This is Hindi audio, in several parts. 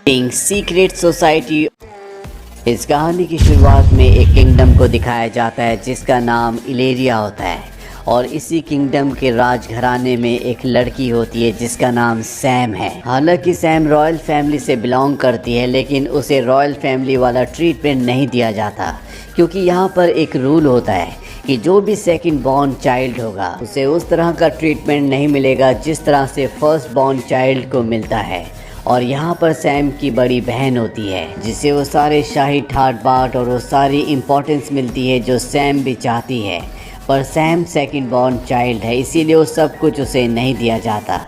King secret society. इस कहानी की शुरुआत में एक किंगडम को दिखाया जाता है जिसका नाम इलेरिया होता है और इसी किंगडम के राजघराने में एक लड़की होती है जिसका नाम सैम है। हालांकि सैम रॉयल फैमिली से बिलोंग करती है लेकिन उसे रॉयल फैमिली वाला ट्रीटमेंट नहीं दिया जाता क्योंकि यहाँ पर एक रूल होता है कि जो भी सेकंड बॉर्न चाइल्ड होगा उसे उस तरह का ट्रीटमेंट नहीं मिलेगा जिस तरह से फर्स्ट बॉर्न चाइल्ड को मिलता है। और यहाँ पर सैम की बड़ी बहन होती है जिसे वो सारे शाही ठाट बाट और वो सारी इम्पोर्टेंस मिलती है जो सैम भी चाहती है, पर सैम सेकंड बॉर्न चाइल्ड है इसीलिए वो सब कुछ उसे नहीं दिया जाता।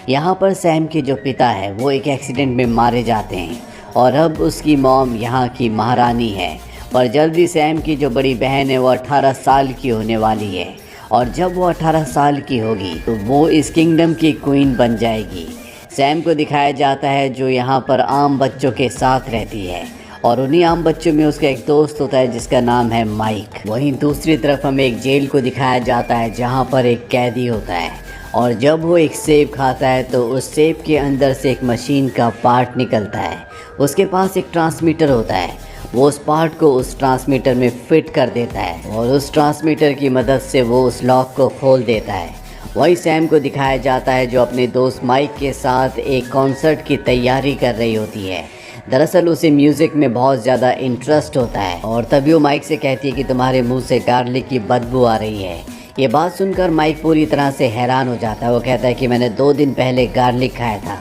यहाँ पर सैम के जो पिता है वो एक एक्सीडेंट में मारे जाते हैं और अब उसकी मॉम यहाँ की महारानी है। पर जल्दी सैम की जो बड़ी बहन है वो 18 साल की होने वाली है और जब वो 18 साल की होगी तो वो इस किंगडम की क्वीन बन जाएगी। सैम को दिखाया जाता है जो यहाँ पर आम बच्चों के साथ रहती है और उन्हीं आम बच्चों में उसका एक दोस्त होता है जिसका नाम है माइक। वहीं दूसरी तरफ हमें एक जेल को दिखाया जाता है जहाँ पर एक कैदी होता है और जब वो एक सेब खाता है तो उस सेब के अंदर से एक मशीन का पार्ट निकलता है। उसके पास एक ट्रांसमीटर होता है, वो उस पार्ट को उस ट्रांसमीटर में फिट कर देता है और उस ट्रांसमीटर की मदद से वो उस लॉक को खोल देता है। वही सैम को दिखाया जाता है जो अपने दोस्त माइक के साथ एक कॉन्सर्ट की तैयारी कर रही होती है। दरअसल उसे म्यूज़िक में बहुत ज़्यादा इंटरेस्ट होता है और तभी वो माइक से कहती है कि तुम्हारे मुंह से गार्लिक की बदबू आ रही है। ये बात सुनकर माइक पूरी तरह से हैरान हो जाता है। वो कहता है कि मैंने 2 दिन पहले गार्लिक खाया था।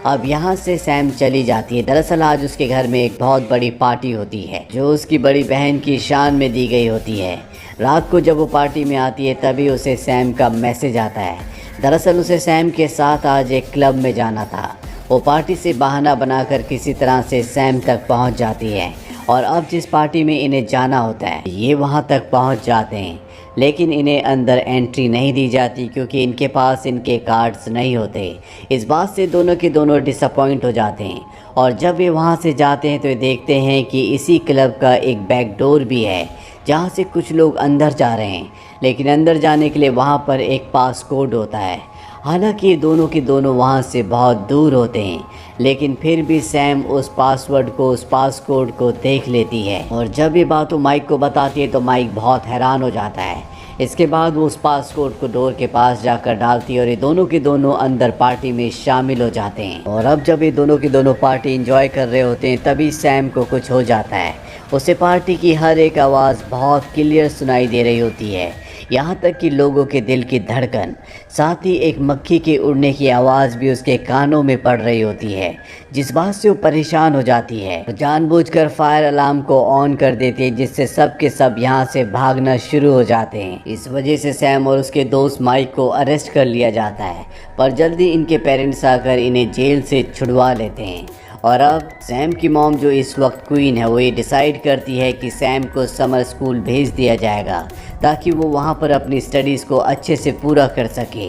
अब यहाँ से सैम चली जाती है। दरअसल आज उसके घर में एक बहुत बड़ी पार्टी होती है जो उसकी बड़ी बहन की शान में दी गई होती है। रात को जब वो पार्टी में आती है तभी उसे सैम का मैसेज आता है। दरअसल उसे सैम के साथ आज एक क्लब में जाना था। वो पार्टी से बहाना बनाकर किसी तरह से सैम तक पहुंच जाती है और अब जिस पार्टी में इन्हें जाना होता है ये वहां तक पहुंच जाते हैं लेकिन इन्हें अंदर एंट्री नहीं दी जाती क्योंकि इनके पास इनके कार्ड्स नहीं होते। इस बात से दोनों के दोनों डिसअपॉइंट हो जाते हैं और जब वे वहां से जाते हैं तो ये देखते हैं कि इसी क्लब का एक बैक डोर भी है जहाँ से कुछ लोग अंदर जा रहे हैं, लेकिन अंदर जाने के लिए वहाँ पर एक पास कोड होता है। हालांकि दोनों के दोनों वहाँ से बहुत दूर होते हैं लेकिन फिर भी सैम उस पासवर्ड को उस पास कोड को देख लेती है और जब ये बात वो माइक को बताती है तो माइक बहुत हैरान हो जाता है। इसके बाद वो उस पास कोड को डोर के पास जाकर डालती है और ये दोनों के दोनों अंदर पार्टी में शामिल हो जाते हैं। और अब जब ये दोनों के दोनों पार्टी एंजॉय कर रहे होते हैं तभी सैम को कुछ हो जाता है। उसे पार्टी की हर एक आवाज़ बहुत क्लियर सुनाई दे रही होती है, यहाँ तक कि लोगों के दिल की धड़कन, साथ ही एक मक्खी के उड़ने की आवाज़ भी उसके कानों में पड़ रही होती है जिस बात से वो परेशान हो जाती है। तो जानबूझकर फायर अलार्म को ऑन कर देती है जिससे सब के सब यहाँ से भागना शुरू हो जाते हैं। इस वजह से सैम और उसके दोस्त माइक को अरेस्ट कर लिया जाता है पर जल्दी इनके पेरेंट्स आकर इन्हें जेल से छुड़वा लेते हैं। और अब सैम की मॉम जो इस वक्त क्वीन है वो ये डिसाइड करती है कि सैम को समर स्कूल भेज दिया जाएगा ताकि वो वहाँ पर अपनी स्टडीज़ को अच्छे से पूरा कर सके।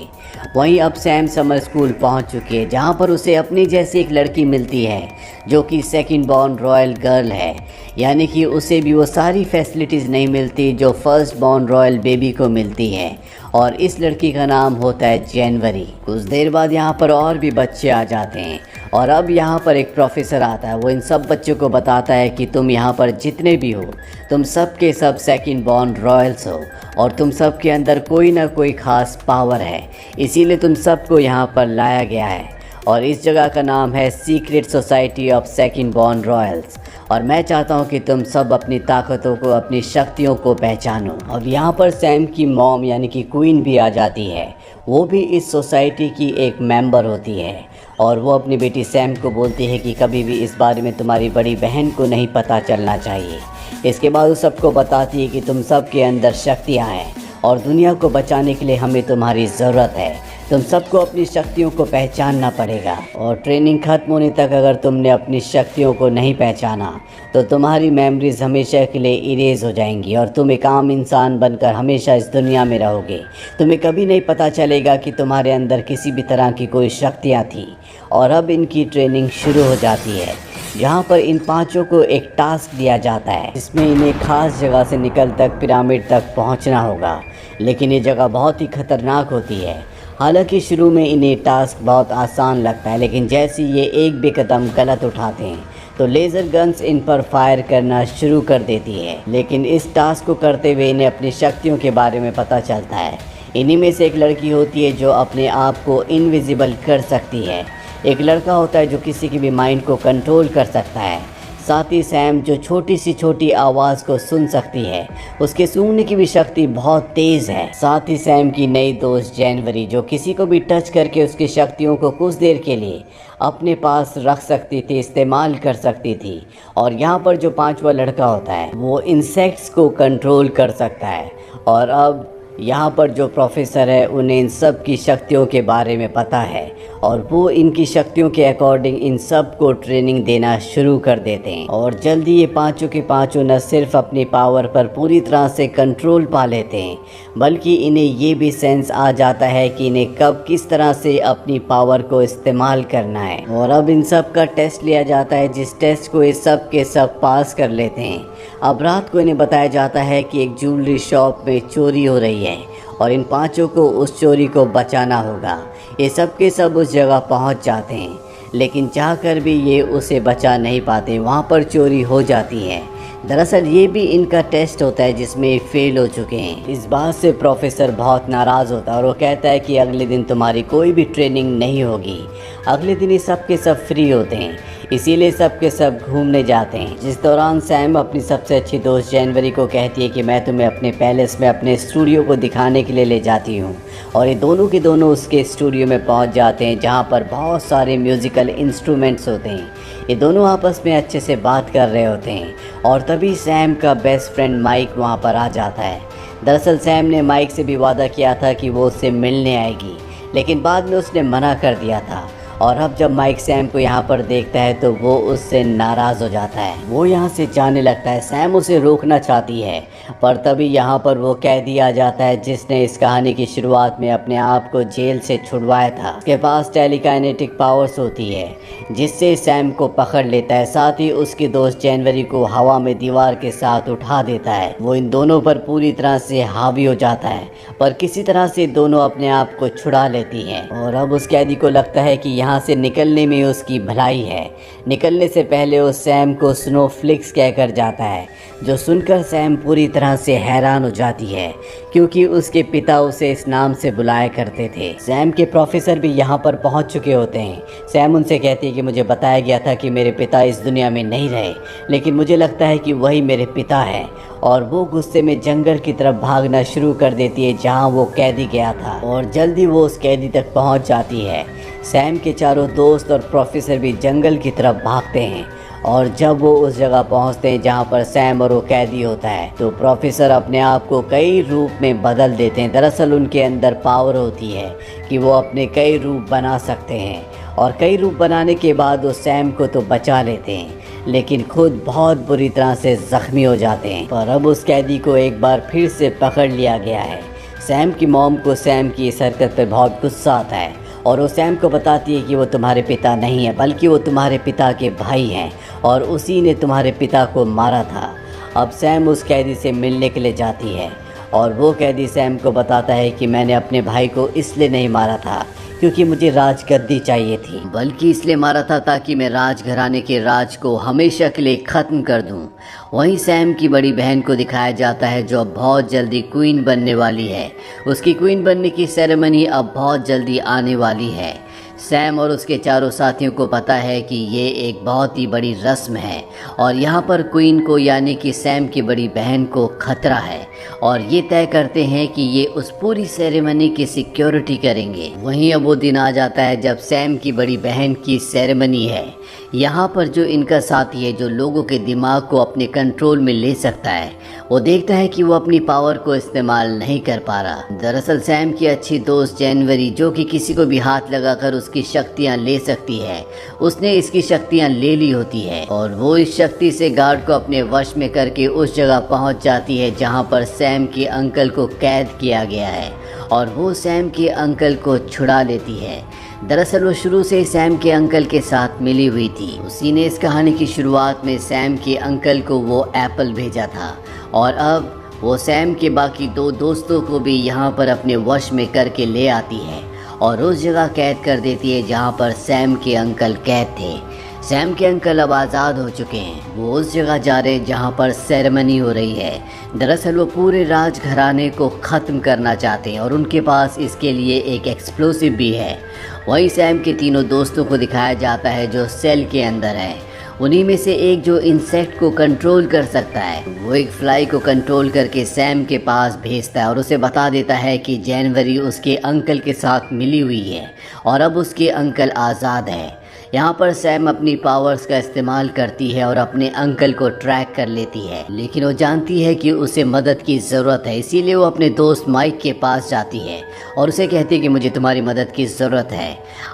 वहीं अब सैम समर स्कूल पहुँच चुकी है जहाँ पर उसे अपनी जैसी एक लड़की मिलती है जो कि सेकंड बॉर्न रॉयल गर्ल है, यानी कि उसे भी वो सारी फैसिलिटीज़ नहीं मिलती जो फर्स्ट बॉर्न रॉयल बेबी को मिलती है और इस लड़की का नाम होता है जनवरी। कुछ देर बाद यहाँ पर और भी बच्चे आ जाते हैं और अब यहाँ पर एक प्रोफेसर आता है। वो इन सब बच्चों को बताता है कि तुम यहाँ पर जितने भी हो तुम सब के सब सेकंड बॉर्न रॉयल्स हो और तुम सब के अंदर कोई ना कोई ख़ास पावर है, इसीलिए तुम सबको यहाँ पर लाया गया है और इस जगह का नाम है secret society of second born Royals. और मैं चाहता हूँ कि तुम सब अपनी ताकतों को अपनी शक्तियों को पहचानो। अब यहाँ पर सैम की मॉम यानी कि क्वीन भी आ जाती है, वो भी इस सोसाइटी की एक मेंबर होती है और वो अपनी बेटी सैम को बोलती है कि कभी भी इस बारे में तुम्हारी बड़ी बहन को नहीं पता चलना चाहिए। इसके बाद वो सबको बताती है कि तुम सब के अंदर शक्तियाँ हैं और दुनिया को बचाने के लिए हमें तुम्हारी ज़रूरत है। तुम सबको अपनी शक्तियों को पहचानना पड़ेगा और ट्रेनिंग ख़त्म होने तक अगर तुमने अपनी शक्तियों को नहीं पहचाना तो तुम्हारी मेमोरीज हमेशा के लिए इरेज हो जाएंगी और तुम एक आम इंसान बनकर हमेशा इस दुनिया में रहोगे। तुम्हें कभी नहीं पता चलेगा कि तुम्हारे अंदर किसी भी तरह की कोई शक्तियाँ थी। और अब इनकी ट्रेनिंग शुरू हो जाती है जहाँ पर इन पांचों को एक टास्क दिया जाता है जिसमें इन्हें खास जगह से निकल तक पिरामिड तक पहुँचना होगा, लेकिन ये जगह बहुत ही खतरनाक होती है। हालांकि शुरू में इन्हें टास्क बहुत आसान लगता है, लेकिन जैसे ये एक भी कदम गलत उठाते हैं तो लेज़र गन्स इन पर फायर करना शुरू कर देती है। लेकिन इस टास्क को करते हुए इन्हें अपनी शक्तियों के बारे में पता चलता है। इन्हीं में से एक लड़की होती है जो अपने आप को इनविजिबल कर सकती है। एक लड़का होता है जो किसी की भी माइंड को कंट्रोल कर सकता है। साथ ही सैम जो छोटी सी छोटी आवाज़ को सुन सकती है, उसके सूंघने की भी शक्ति बहुत तेज़ है। साथ ही सैम की नई दोस्त जनवरी जो किसी को भी टच करके उसकी शक्तियों को कुछ देर के लिए अपने पास रख सकती थी, इस्तेमाल कर सकती थी। और यहाँ पर जो पांचवा लड़का होता है वो इंसेक्ट्स को कंट्रोल कर सकता है। और अब यहाँ पर जो प्रोफेसर है उन्हें इन सब की शक्तियों के बारे में पता है और वो इनकी शक्तियों के अकॉर्डिंग इन सब को ट्रेनिंग देना शुरू कर देते हैं। और जल्दी ये पांचों के पांचों न सिर्फ अपनी पावर पर पूरी तरह से कंट्रोल पा लेते हैं, बल्कि इन्हें ये भी सेंस आ जाता है कि इन्हें कब किस तरह से अपनी पावर को इस्तेमाल करना है। और अब इन सब का टेस्ट लिया जाता है, जिस टेस्ट को ये सब के सब पास कर लेते हैं। अब रात को इन्हें बताया जाता है कि एक ज्वेलरी शॉप में चोरी हो रही है और इन पांचों को उस चोरी को बचाना होगा। ये सब के सब उस जगह पहुंच जाते हैं, लेकिन चाहकर भी ये उसे बचा नहीं पाते, वहां पर चोरी हो जाती है। दरअसल ये भी इनका टेस्ट होता है जिसमें फेल हो चुके हैं। इस बात से प्रोफेसर बहुत नाराज़ होता है और वो कहता है कि अगले दिन तुम्हारी कोई भी ट्रेनिंग नहीं होगी। अगले दिन ये सब के सब फ्री होते हैं, इसीलिए सब के सब घूमने जाते हैं। जिस दौरान सैम अपनी सबसे अच्छी दोस्त जनवरी को कहती है कि मैं तुम्हें अपने पैलेस में अपने स्टूडियो को दिखाने के लिए ले जाती हूँ। और ये दोनों के दोनों उसके स्टूडियो में पहुँच जाते हैं जहाँ पर बहुत सारे म्यूज़िकल इंस्ट्रूमेंट्स होते हैं। ये दोनों आपस में अच्छे से बात कर रहे होते हैं और तभी सैम का बेस्ट फ्रेंड माइक वहाँ पर आ जाता है। दरअसल सैम ने माइक से भी वादा किया था कि वो उससे मिलने आएगी, लेकिन बाद में उसने मना कर दिया था। और अब जब माइक सैम को यहाँ पर देखता है तो वो उससे नाराज़ हो जाता है। वो यहाँ से जाने लगता है। सैम उसे रोकना चाहती है, पर तभी यहाँ पर वो कैदी आ जाता है जिसने इस कहानी की शुरुआत में अपने आप को जेल से छुड़वाया था। उसके पास टेलीकाइनेटिक पावर्स होती है जिससे सैम को पकड़ लेता है। साथ ही उसकी दोस्त जनवरी को हवा में दीवार के साथ उठा देता है। वो इन दोनों पर पूरी तरह से हावी हो जाता है, पर किसी तरह से दोनों अपने आप को छुड़ा लेती हैं। और अब उस कैदी को लगता है कि यहाँ से निकलने में उसकी भलाई है। निकलने से पहले वो सैम को स्नोफ्लिक्स कहकर जाता है, जो सुनकर सैम पूरी तरह से हैरान हो जाती है क्योंकि उसके पिता उसे इस नाम से बुलाया करते थे। सैम के प्रोफेसर भी यहाँ पर पहुँच चुके होते हैं। सैम उनसे कहती है कि मुझे बताया गया था कि मेरे पिता इस दुनिया में नहीं रहे, लेकिन मुझे लगता है कि वही मेरे पिता है। और वो गुस्से में जंगल की तरफ भागना शुरू कर देती है जहाँ वो कैदी गया था और जल्दी वो उस कैदी तक पहुँच जाती है। सैम के चारों दोस्त और प्रोफेसर भी जंगल की तरफ भागते हैं और जब वो उस जगह पहुंचते हैं जहां पर सैम और वो कैदी होता है तो प्रोफेसर अपने आप को कई रूप में बदल देते हैं। दरअसल उनके अंदर पावर होती है कि वो अपने कई रूप बना सकते हैं और कई रूप बनाने के बाद वो सैम को तो बचा लेते हैं, लेकिन खुद बहुत बुरी तरह से ज़ख्मी हो जाते हैं। पर अब उस कैदी को एक बार फिर से पकड़ लिया गया है। सैम की मॉम को सैम की इस हरकत पर बहुत गुस्सा आता है और वो सैम को बताती है कि वो तुम्हारे पिता नहीं है, बल्कि वो तुम्हारे पिता के भाई हैं और उसी ने तुम्हारे पिता को मारा था। अब सैम उस कैदी से मिलने के लिए जाती है और वो कैदी सैम को बताता है कि मैंने अपने भाई को इसलिए नहीं मारा था क्योंकि मुझे राजगद्दी चाहिए थी, बल्कि इसलिए मारा था ताकि मैं राजघराने के राज को हमेशा के लिए ख़त्म कर दूं। वहीं सैम की बड़ी बहन को दिखाया जाता है जो अब बहुत जल्दी क्वीन बनने वाली है। उसकी क्वीन बनने की सेरेमनी अब बहुत जल्दी आने वाली है। सैम और उसके चारों साथियों को पता है कि ये एक बहुत ही बड़ी रस्म है और यहाँ पर क्वीन को यानी कि सैम की बड़ी बहन को खतरा है और ये तय करते हैं कि ये उस पूरी सेरेमनी की सिक्योरिटी करेंगे। वहीं अब वो दिन आ जाता है जब सैम की बड़ी बहन की सेरेमनी है। यहाँ पर जो इनका साथी है जो लोगों के दिमाग को अपने कंट्रोल में ले सकता है, वो देखता है कि वो अपनी पावर को इस्तेमाल नहीं कर पा रहा। दरअसल सैम की अच्छी दोस्त जनवरी जो कि किसी को भी हाथ लगाकर उसकी शक्तियाँ ले सकती है, उसने इसकी शक्तियाँ ले ली होती है और वो इस शक्ति से गार्ड को अपने वश में करके उस जगह पहुँच जाती है जहाँ पर सैम के अंकल को कैद किया गया है और वो सैम के अंकल को छुड़ा लेती है। दरअसल वो शुरू से सैम के अंकल के साथ मिली हुई थी। उसी ने इस कहानी की शुरुआत में सैम के अंकल को वो एप्पल भेजा था और अब वो सैम के बाकी दो दोस्तों को भी यहाँ पर अपने वश में करके ले आती है और उस जगह कैद कर देती है जहाँ पर सैम के अंकल कैद थे। सैम के अंकल अब आज़ाद हो चुके हैं। वो उस जगह जा रहे हैं जहाँ पर सेरेमनी हो रही है। दरअसल वो पूरे राजघराने को ख़त्म करना चाहते हैं और उनके पास इसके लिए एक एक्सप्लोसिव भी है। वहीं सैम के तीनों दोस्तों को दिखाया जाता है जो सेल के अंदर है। उन्हीं में से एक जो इंसेक्ट को कंट्रोल कर सकता है, वो एक फ्लाई को कंट्रोल करके सैम के पास भेजता है और उसे बता देता है कि जनवरी उसके अंकल के साथ मिली हुई है और अब उसके अंकल आज़ाद हैं। यहाँ पर सैम अपनी पावर्स का इस्तेमाल करती है और अपने अंकल को ट्रैक कर लेती है, लेकिन वो जानती है कि उसे मदद की ज़रूरत है। इसीलिए वो अपने दोस्त माइक के पास जाती है और उसे कहती है कि मुझे तुम्हारी मदद की ज़रूरत है।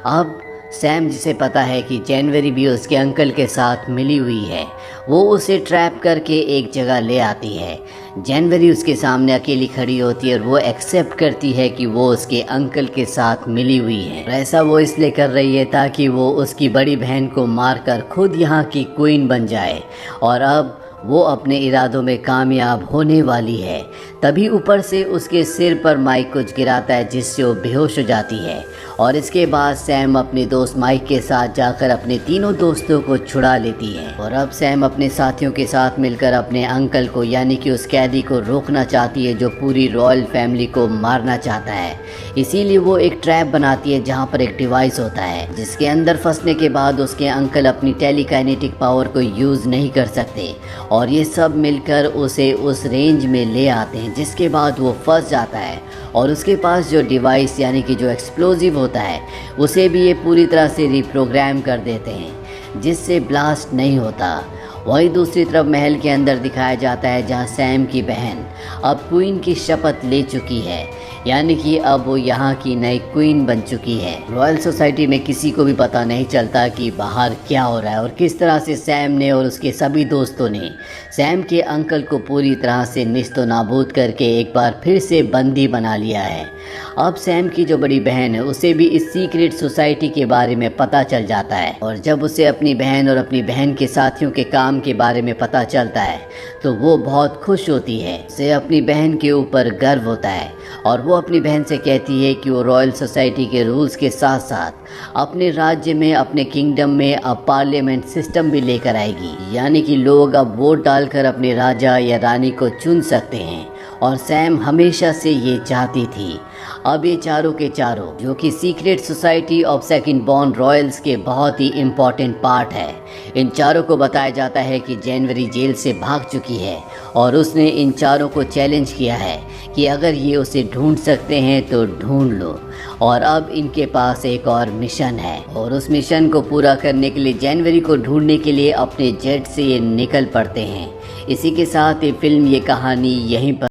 अब सैम, जिसे पता है कि जनवरी भी उसके अंकल के साथ मिली हुई है, वो उसे ट्रैप करके एक जगह ले आती है। जनवरी उसके सामने अकेली खड़ी होती है और वो एक्सेप्ट करती है कि वो उसके अंकल के साथ मिली हुई है। और ऐसा वो इसलिए कर रही है ताकि वो उसकी बड़ी बहन को मारकर खुद यहाँ की क्वीन बन जाए और अब वो अपने इरादों में कामयाब होने वाली है। तभी ऊपर से उसके सिर पर माइक कुछ गिराता है जिससे वो बेहोश हो जाती है और इसके बाद सैम अपने दोस्त माइक के साथ जाकर अपने तीनों दोस्तों को छुड़ा लेती है। और अब सैम अपने साथियों के साथ मिलकर अपने अंकल को यानी कि उस कैदी को रोकना चाहती है जो पूरी रॉयल फैमिली को मारना चाहता है। इसीलिए वो एक ट्रैप बनाती है जहाँ पर एक डिवाइस होता है जिसके अंदर फंसने के बाद उसके अंकल अपनी टेलीकाइनेटिक पावर को यूज़ नहीं कर सकते और ये सब मिलकर उसे उस रेंज में ले आते हैं, जिसके बाद वो फंस जाता है और उसके पास जो डिवाइस यानी कि जो एक्सप्लोजिव होता है उसे भी ये पूरी तरह से रिप्रोग्राम कर देते हैं जिससे ब्लास्ट नहीं होता। वहीं दूसरी तरफ महल के अंदर दिखाया जाता है जहां सैम की बहन अब क्वीन की शपथ ले चुकी है, यानी कि अब वो यहाँ की नई क्वीन बन चुकी है। रॉयल सोसाइटी में किसी को भी पता नहीं चलता कि बाहर क्या हो रहा है और किस तरह से सैम ने और उसके सभी दोस्तों ने सैम के अंकल को पूरी तरह से निस्तो नाबूद करके एक बार फिर से बंदी बना लिया है। अब सैम की जो बड़ी बहन है उसे भी इस सीक्रेट सोसाइटी के बारे में पता चल जाता है और जब उसे अपनी बहन और अपनी बहन के साथियों के काम के बारे में पता चलता है तो वो बहुत खुश होती है। उसे अपनी बहन के ऊपर गर्व होता है और वो अपनी बहन से कहती है कि वो रॉयल सोसाइटी के रूल्स के साथ साथ अपने राज्य में, अपने किंगडम में अब पार्लियामेंट सिस्टम भी लेकर आएगी, यानी कि लोग अब वोट डालकर अपने राजा या रानी को चुन सकते हैं और सैम हमेशा से ये चाहती थी। अब ये चारों के चारों जो कि secret society of second born Royals के बहुत ही इम्पॉर्टेंट पार्ट है, इन चारों को बताया जाता है कि जनवरी जेल से भाग चुकी है और उसने इन चारों को चैलेंज किया है कि अगर ये उसे ढूंढ सकते हैं तो ढूंढ लो। और अब इनके पास एक और मिशन है और उस मिशन को पूरा करने के लिए जनवरी को ढूंढने के लिए अपने जेट से ये निकल पड़ते हैं। इसी के साथ ये फिल्म, ये कहानी यहीं पर